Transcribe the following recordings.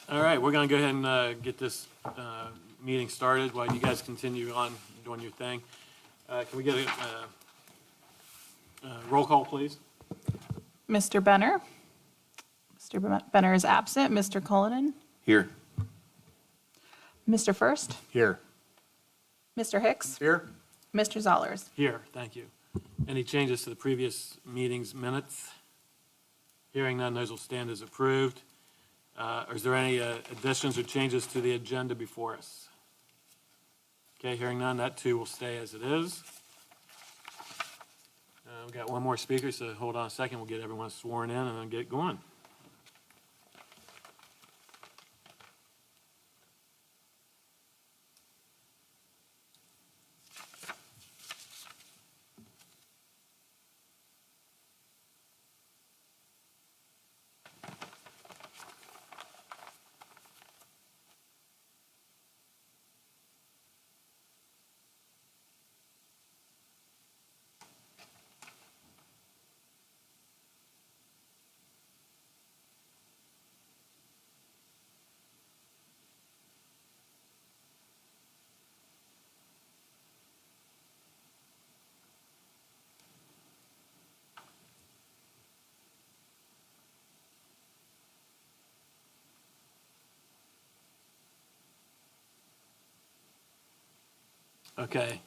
All right, we're going to go ahead and get this meeting started while you guys continue on doing your thing. Can we get a roll call, please? Mr. Benner? Mr. Benner is absent. Mr. Cullinan? Here. Mr. First? Here. Mr. Hicks? Here. Mr. Zollers? Here, thank you. Any changes to the previous meeting's minutes? Hearing none, those will stand as approved. Is there any additions or changes to the agenda before us? Okay, hearing none, that too will stay as it is. We've got one more speaker, so hold on a second. We'll get everyone sworn in and then get going. Okay,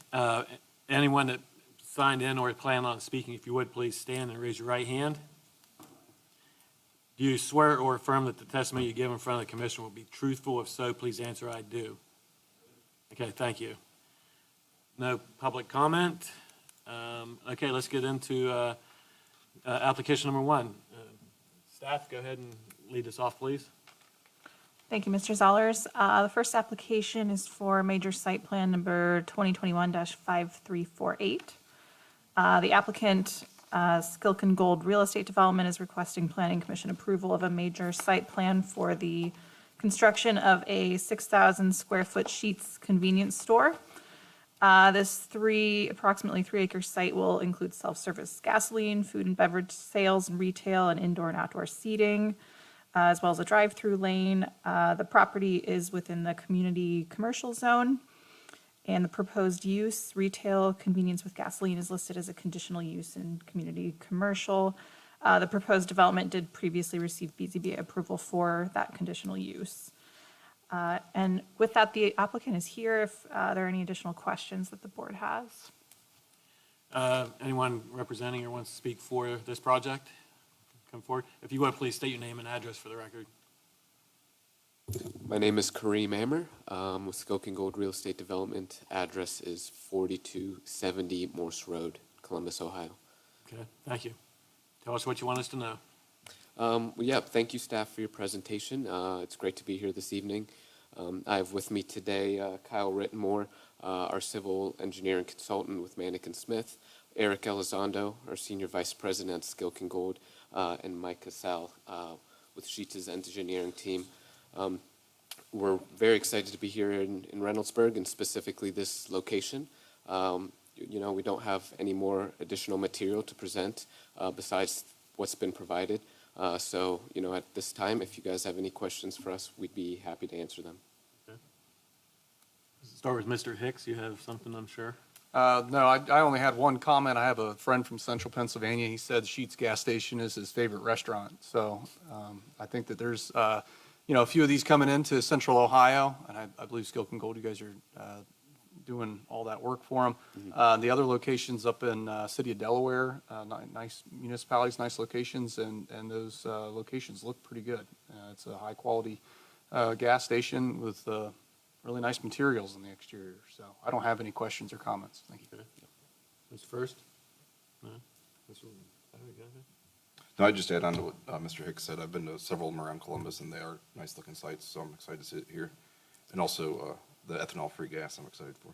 anyone that signed in or plan on speaking, if you would, please stand and raise your right hand. Do you swear or affirm that the testimony you give in front of the commission will be truthful? If so, please answer, I do. Okay, thank you. No public comment? Okay, let's get into application number one. Staff, go ahead and lead us off, please. Thank you, Mr. Zollers. The first application is for major site plan number 2021-5348. The applicant, Skilkin Gold Real Estate Development, is requesting Planning Commission approval of a major site plan for the construction of a 6,000 square foot Sheetz convenience store. This approximately 3 acre site will include self-service gasoline, food and beverage sales and retail, and indoor and outdoor seating, as well as a drive-through lane. The property is within the community commercial zone, and the proposed use, retail convenience with gasoline, is listed as a conditional use in community commercial. The proposed development did previously receive BZBA approval for that conditional use. And with that, the applicant is here if there are any additional questions that the board has. Anyone representing or wants to speak for this project? Come forward. If you would, please state your name and address for the record. My name is Kareem Ammer with Skilkin Gold Real Estate Development. Address is 4270 Morse Road, Columbus, Ohio. Okay, thank you. Tell us what you want us to know. Thank you, staff, for your presentation. It's great to be here this evening. I have with me today Kyle Rittenmore, our civil engineering consultant with Manick & Smith, Eric Elizondo, our senior vice president at Skilkin Gold, and Mike Casal with Sheetz's engineering team. We're very excited to be here in Reynoldsburg, and specifically this location. We don't have any more additional material to present besides what's been provided. At this time, if you guys have any questions for us, we'd be happy to answer them. Okay. Let's start with Mr. Hicks. You have something, I'm sure. No, I only had one comment. I have a friend from central Pennsylvania. He said Sheetz gas station is his favorite restaurant. So I think that there's, a few of these coming into central Ohio, and I believe Skilkin Gold, you guys are doing all that work for them. Mm-hmm. The other locations up in city of Delaware, nice municipalities, nice locations, and those locations look pretty good. It's a high quality gas station with really nice materials in the exterior. So I don't have any questions or comments. Thank you. Okay. Who's first? No? No, I just add on to what Mr. Hicks said. I've been to several of them around Columbus, and they are nice looking sites, so I'm excited to sit here. And also the ethanol-free gas I'm excited for.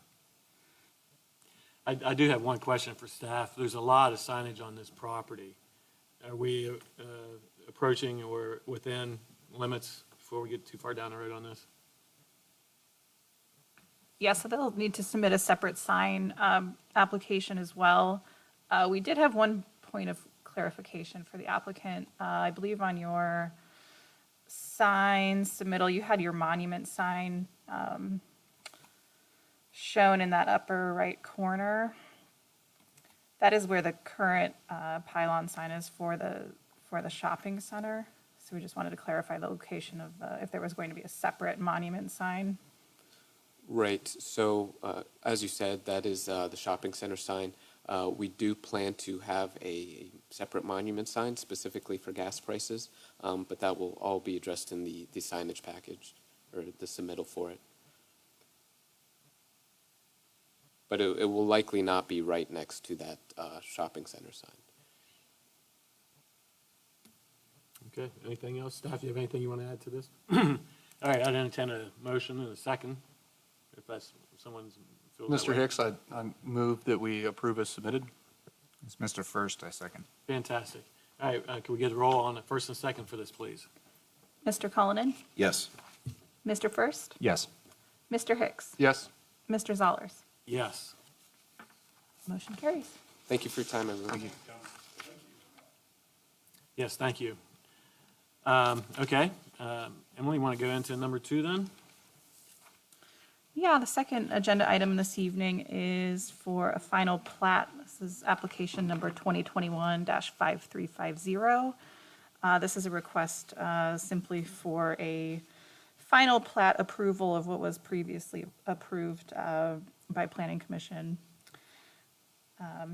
I do have one question for staff. There's a lot of signage on this property. Are we approaching or within limits before we get too far down the road on this? Yes, so they'll need to submit a separate sign application as well. We did have one point of clarification for the applicant. I believe on your sign submittal, you had your monument sign shown in that upper right corner. That is where the current pylon sign is for the shopping center. So we just wanted to clarify the location of if there was going to be a separate monument sign. Right, so as you said, that is the shopping center sign. We do plan to have a separate monument sign specifically for gas prices, but that will all be addressed in the signage package or the submittal for it. But it will likely not be right next to that shopping center sign. Okay, anything else? Staff, you have anything you want to add to this? All right, I'd entertain a motion in a second, if that's, someone's. feels that Mr. way. Hicks, I move that we approve as submitted. It's Mr. First, I second. Fantastic. All right, can we get a roll on the first and second for this, please? Mr. Cullinan, Yes. Mr. First, Yes. Mr. Hicks, Yes. Mr. Zollers. Yes. Motion carries. Thank you for your time, everyone. Yes, thank you. Okay, Emily, want to go into number 2 then? Yeah, the second agenda item this evening is for a final plat. This is application number 2021-5350. This is a request simply for a final plat approval of what was previously approved by Planning Commission. I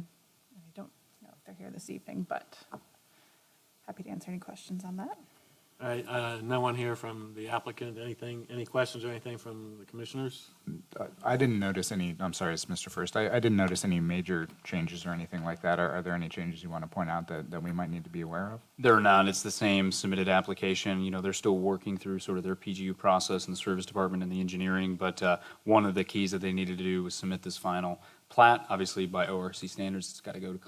don't know if they're here this evening, but happy to answer any questions on that. All right, no one here from the applicant, anything, any questions or anything from the commissioners? I didn't notice any, I'm sorry, it's Mr. First. I didn't notice any major changes or anything like that. Are there any changes you want to point out that we might need to be aware of? There are not. It's the same submitted application. You know, they're still working through sort of their PGU process in the service department and the engineering, but one of the keys that they needed to do was submit this final plat. Obviously, by ORC standards, it's got to go to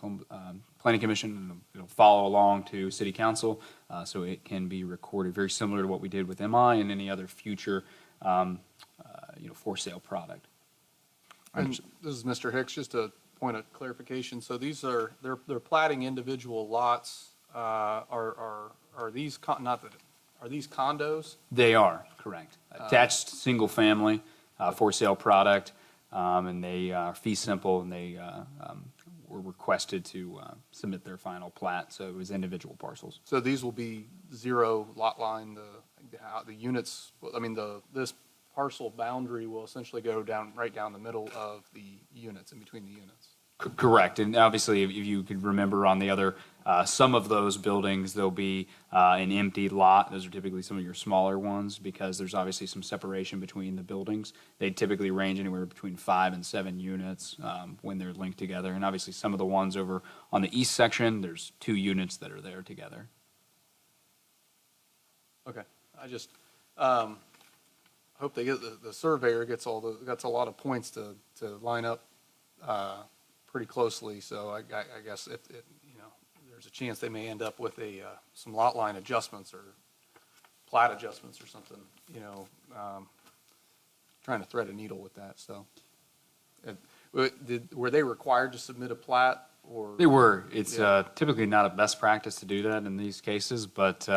Planning Commission, and it'll follow along to City Council, so it can be recorded, very similar to what we did with MI and any other future, for sale product. And this is Mr. Hicks, just a point of clarification. So these are, they're platting individual lots. Are these, are these condos? They are, correct. Attached, single family, for sale product, and they are fee simple, and they were requested to submit their final plat, so it was individual parcels. So these will be zero lot line, the units, I mean, this parcel boundary will essentially go down, right down the middle of the units, in between the units. Correct, and obviously, if you could remember on the other, some of those buildings, there'll be an empty lot. Those are typically some of your smaller ones, because there's obviously some separation between the buildings. They typically range anywhere between 5 and 7 units when they're linked together. And obviously, some of the ones over on the east section, there's 2 units that are there together. Okay, I just hope they get, the surveyor gets a lot of points to line up pretty closely, so I guess if, there's a chance they may end up with some lot line adjustments or plat adjustments or something, trying to thread a needle with that, so. Were they required to submit a plat, or? They were. It's Yeah. typically not a best practice to do that in these cases, but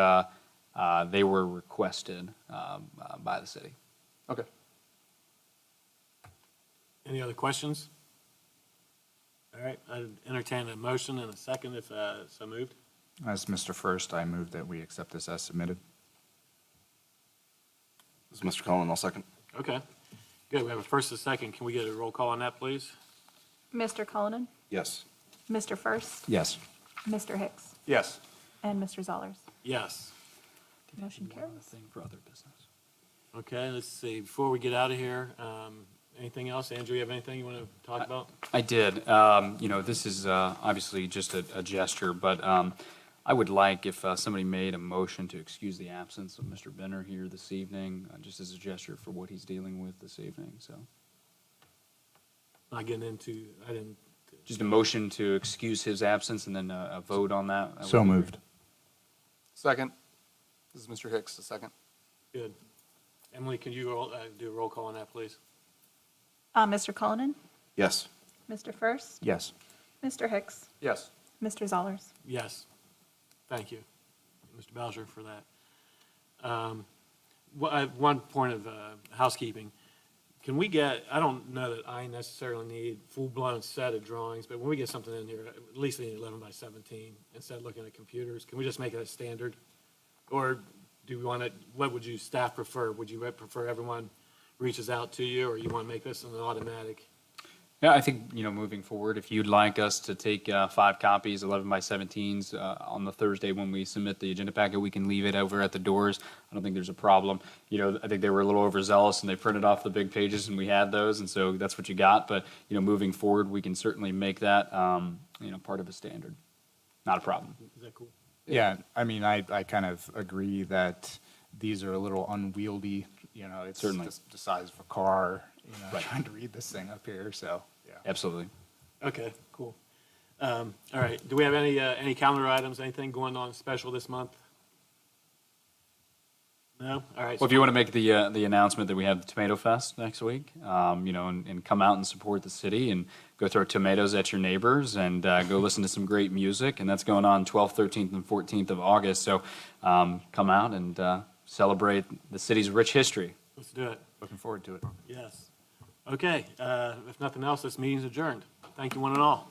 they were requested by the city. Okay. Any other questions? All right, I'd entertain a motion and a second if so moved. As Mr. First, I move that we accept this as submitted. This is Mr. Cullen, I'll second. Okay, good, we have a first and a second. Can we get a roll call on that, please? Mr. Cullinan, Yes. Mr. First, Yes. Mr. Hicks, Yes. and Mr. Zollers. Yes. Motion One other carries. thing for other business. Okay, let's see, before we get out of here, anything else? Andrew, you have anything you want to talk about? I did. This is obviously just a gesture, but I would like if somebody made a motion to excuse the absence of Mr. Benner here this evening, just as a gesture for what he's dealing with this evening, so. Not getting into, I didn't, Just a motion to excuse his absence and then a vote on that. So moved. Second. This is Mr. Hicks, the second. good. Emily, can you do a roll call on that, please? Mr. Cullinan, Yes. Mr. First, Yes. Mr. Hicks, Yes. Mr. Zollers. Yes. Thank you, Mr. Bowser, for that. One point of housekeeping. Can we get, I don't know that I necessarily need full-blown set of drawings, but when we get something in here, at least we need 11 by 17, instead of looking at computers, can we just make it a standard? Or do we want to, what would you staff prefer? Would you prefer everyone reaches out to you, or you want to make this an automatic? Yeah, I think, moving forward, if you'd like us to take 5 copies, 11 by 17s, on the Thursday when we submit the agenda packet, we can leave it over at the doors. I don't think there's a problem. I think they were a little overzealous and they printed off the big pages and we had those, and so that's what you got. But, moving forward, we can certainly make that, part of a standard. Not a problem. Is that cool? Yeah, I mean, I kind of agree that these are a little unwieldy, it's Certainly. the size of a car, trying to read this thing up here, so, yeah. Absolutely. Okay, cool. All right, do we have any calendar items, anything going on special this month? No? All right. Well, if you want to make the announcement that we have the Tomato Fest next week, and come out and support the city and go throw tomatoes at your neighbors and go listen to some great music, and that's going on 12th, 13th, and 14th of August. So come out and celebrate the city's rich history. Let's do it. Looking forward to it. Yes. Okay, if nothing else, this meeting's adjourned. Thank you, one and all.